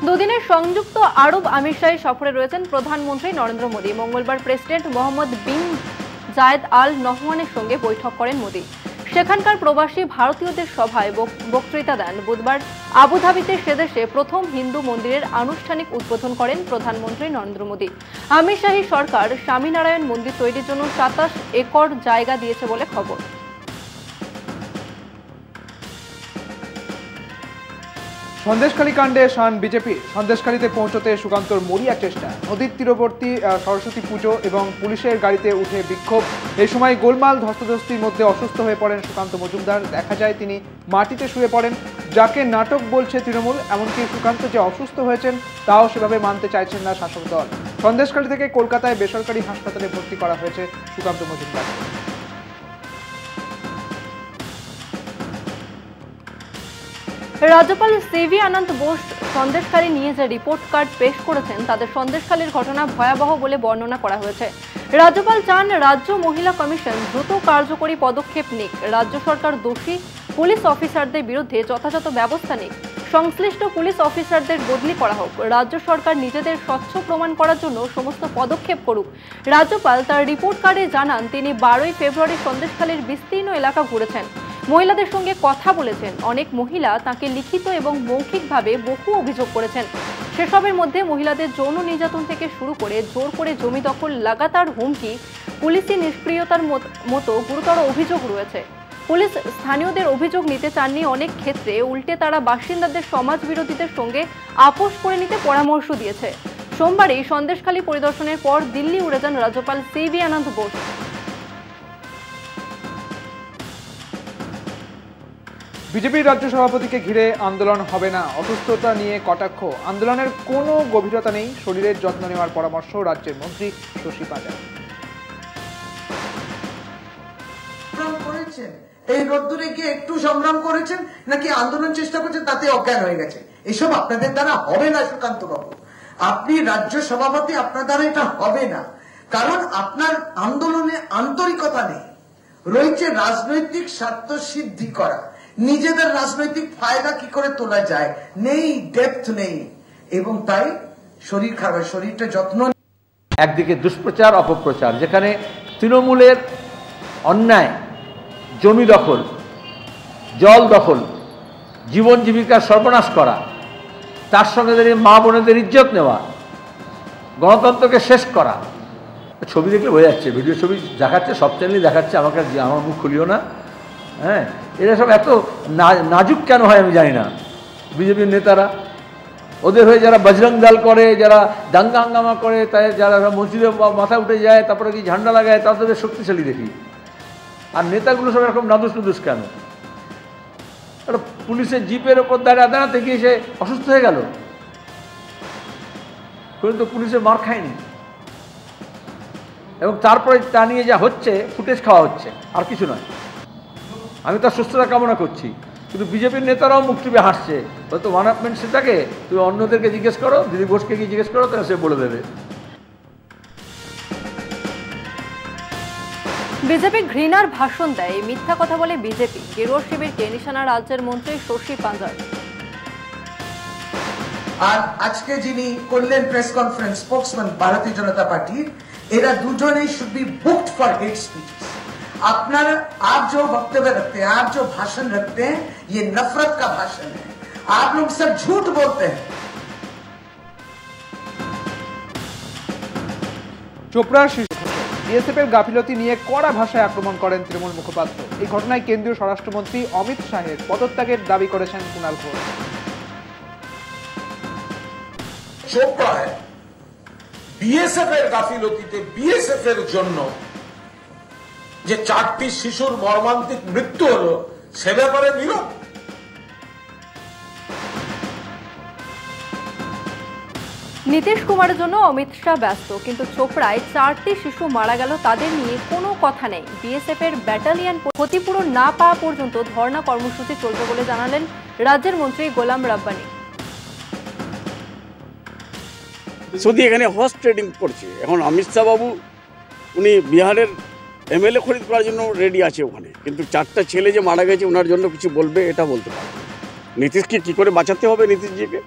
দুদিনের সংযুক্ত আরব আমিরশাহী সফরে রয়েছেন প্রধানমন্ত্রী নরেন্দ্র মোদী। মঙ্গলবার প্রেসিডেন্ট মোহাম্মদ বিন জায়েদ আল নহয়ানের সঙ্গে বৈঠক করেন মোদী। সেখানকার প্রবাসী ভারতীয়দের সভায় বক্তৃতা দেন। বুধবার আবুধাবিতে সেদেশে প্রথম হিন্দু মন্দিরের আনুষ্ঠানিক উদ্বোধন করেন প্রধানমন্ত্রী নরেন্দ্র মোদী। আমিরশাহী সরকার স্বামীনারায়ণ মন্দির তৈরির জন্য ২৭ একর জায়গা দিয়েছে বলে খবর। সন্দেশখালী কাণ্ডে শান বিজেপি। সন্দেশখালীতে পৌঁছতে সুকান্তর মরিয়া চেষ্টা। নদীর তীরবর্তী সরস্বতী পুজো এবং পুলিশের গাড়িতে উঠে বিক্ষোভ। এই সময় গোলমাল ধস্তাধস্তির মধ্যে অসুস্থ হয়ে পড়েন সুকান্ত মজুমদার। দেখা যায় তিনি মাটিতে শুয়ে পড়েন, যাকে নাটক বলছে তৃণমূল। এমনকি সুকান্ত যে অসুস্থ হয়েছেন তাও সেভাবে মানতে চাইছেন না শাসক দল। সন্দেশখালী থেকে কলকাতায় বেসরকারি হাসপাতালে ভর্তি করা হয়েছে সুকান্ত মজুমদার। রাজ্যপাল সিভি আনন্দ বোস সন্দেশখালী নিয়ে যে রিপোর্ট কার্ড পেশ করেছেন তাদের সন্দেশখালীর ঘটনা ভয়াবহ বলে বর্ণনা করা হয়েছে। রাজ্যপাল চান রাজ্য মহিলা কমিশন দ্রুত কার্যকরী পদক্ষেপ নিক। রাজ্য সরকার দোষী পুলিশ অফিসারদের বিরুদ্ধে যথাযথ ব্যবস্থা নিক। সংশ্লিষ্ট পুলিশ অফিসারদের বদলি করা হোক। রাজ্য সরকার নিজেদের স্বচ্ছ প্রমাণ করার জন্য সমস্ত পদক্ষেপ করুক। রাজ্যপাল তার রিপোর্ট কার্ডে জানান তিনি 12 ফেব্রুয়ারি সন্দেশখালীর বিস্তীর্ণ এলাকা ঘুরেছেন, মহিলাদের সঙ্গে কথা বলেছেন। অনেক মহিলা তাকে লিখিত এবং মৌখিকভাবে বহু অভিযোগ করেছেন। সেসবের মধ্যে মহিলাদের যৌন নির্যাতন থেকে শুরু করে জোর করে জমি দখল, লাগাতার হুমকি, পুলিশি নিষ্ক্রিয়তার মতো গুরুতর অভিযোগ রয়েছে। পুলিশ স্থানীয়দের অভিযোগ নিতে চাননি। অনেক ক্ষেত্রে উল্টে তারা বাসিন্দাদের সমাজ বিরোধীদের সঙ্গে আপোষ করে নিতে পরামর্শ দিয়েছে। সোমবারই সন্দেশখালী পরিদর্শনের পর দিল্লি উড়ে যান রাজ্যপাল সিভি আনন্দ বোস। বিজেপির রাজ্য সভাপতিকে ঘিরে আন্দোলন হবে না, অসুস্থতা নিয়ে কটাক্ষ। আন্দোলনের কোনো গভীরতা নেই, শরীরের যত্ন নেওয়ার পরামর্শ রাজ্যের মন্ত্রী শশী পাজা। এই রোদ্দুরে গিয়ে একটু সংগ্রাম করেছেন নাকি আন্দোলন চেষ্টা করছেন তাতে অজ্ঞান হয়ে গেছে। এসব আপনাদের দ্বারা হবে না সুকান্ত বাবু। আপনি রাজ্য সভাপতি, আপনার দ্বারা এটা হবে না, কারণ আপনার আন্দোলনে আন্তরিকতা নেই। রয়েছে রাজনৈতিক স্বার্থ সিদ্ধি করা, নিজেদের রাজনৈতিক ফায়দা কি করে তোলা যায়, নেই, ডেপথ নেই, এবং তাই শরীর খারাপ, শরীরটা যত্ন। একদিকে দুষ্প্রচার অপপ্রচার, যেখানে তৃণমূলের অন্যায়, জমি দখল, জল দখল, জীবন জীবিকার সর্বনাশ করা, তার সঙ্গে দাঁড়িয়ে মা বোনেদের ইজ্জত নেওয়া, গণতন্ত্রকে শেষ করা। ছবি দেখলে বোঝা যাচ্ছে, ভিডিও ছবি দেখাচ্ছে, সব চ্যানেলই দেখাচ্ছে, আমার মুখ খুলিও না। হ্যাঁ, এরা সব এত নাজুক কেন হয় আমি জানি না। বিজেপির নেতারা, ওদের হয়ে যারা বজরং দল করে, যারা দাঙ্গা হাঙ্গামা করে, তাই যারা মসজিদে মাথা উঠে যায়, তারপরে কি ঝান্ডা লাগায়, তাদের শক্তিশালী দেখি। আর নেতাগুলো সব এরকম নাদুস নুদুস কেন? একটা পুলিশের জিপের ওপর দাঁড়াতে গিয়ে সে অসুস্থ হয়ে গেল, কিন্তু পুলিশে মার খায়নি। এবং তারপরে তা নিয়ে যা হচ্ছে, ফুটেজ খাওয়া হচ্ছে, আর কিছু নয়। আমি তার সুস্থতা কামনা করছি, কিন্তু বিজেপির নেতারাও মুখ টিপে হাসছে। হয়তো ওয়ান আপমেন্ট সেটাকে তুমি অন্যদেরকে জিজ্ঞেস করো, দিদি ঘোষকে গিয়ে জিজ্ঞেস করো, তাহলে সে বলে দেবে। বিজেপি ঘৃণার ভাষণ দেয়, মিথ্যা কথা বলে বিজেপি। গেরুয়া শিবিরকে নিশানা রাজ্যের মন্ত্রী শশী পাজা। আর আজকে যিনি করলেন প্রেস কনফারেন্স, স্পোক্সম্যান ভারতীয় জনতা পার্টির, এরা দুজনেই should be booked for hate speeches. अपना आप जो वक्तव्य रखते हैं, आप जो भाषण रखते हैं, ये नफरत का भाषण है। आप लोग सब झूठ बोलते हैं। চোপড়া বিএসএফের গাফিলতি নিয়ে কড়া ভাষায় আক্রমণ করেন তৃণমূল মুখপাত্র। এই ঘটনায় কেন্দ্রীয় স্বরাষ্ট্রমন্ত্রী অমিত শাহের পদত্যাগের দাবি করেছেন কুণাল ঘোষ। চোপড়ায় বিএসএফ এর গাফিলতিতে, বিএসএফ এর জন্য যে 4টি শিশুর মর্মান্তিক মৃত্যু হলো, সে ব্যাপারে নীরব। নীতিশ কুমারের জন্য অমিত শাহ ব্যস্ত, কিন্তু চোপড়ায় 4টি শিশু মারা গেল, তাদের নিয়ে কোনো কথা নেই। বিএসএফ এর ব্যাটালিয়ন ক্ষতিপূরণ না পাওয়া পর্যন্ত ধর্ণা কর্মসূচি চলবে বলে জানালেন রাজ্যের মন্ত্রী গোলাম রাব্বানি। শুধু এখানে হর্স ট্রেডিং করছে। এখন অমিত শাহ বাবু উনি বিহারের এমএলএ খরিদ করার জন্য রেডি আছে ওখানে, কিন্তু 4টা ছেলে যে মারা গেছে ওনার জন্য কিছু বলবে এটা বলতে পারে। নীতিশকে কি করে বাঁচাতে হবে, নীতিশজিকে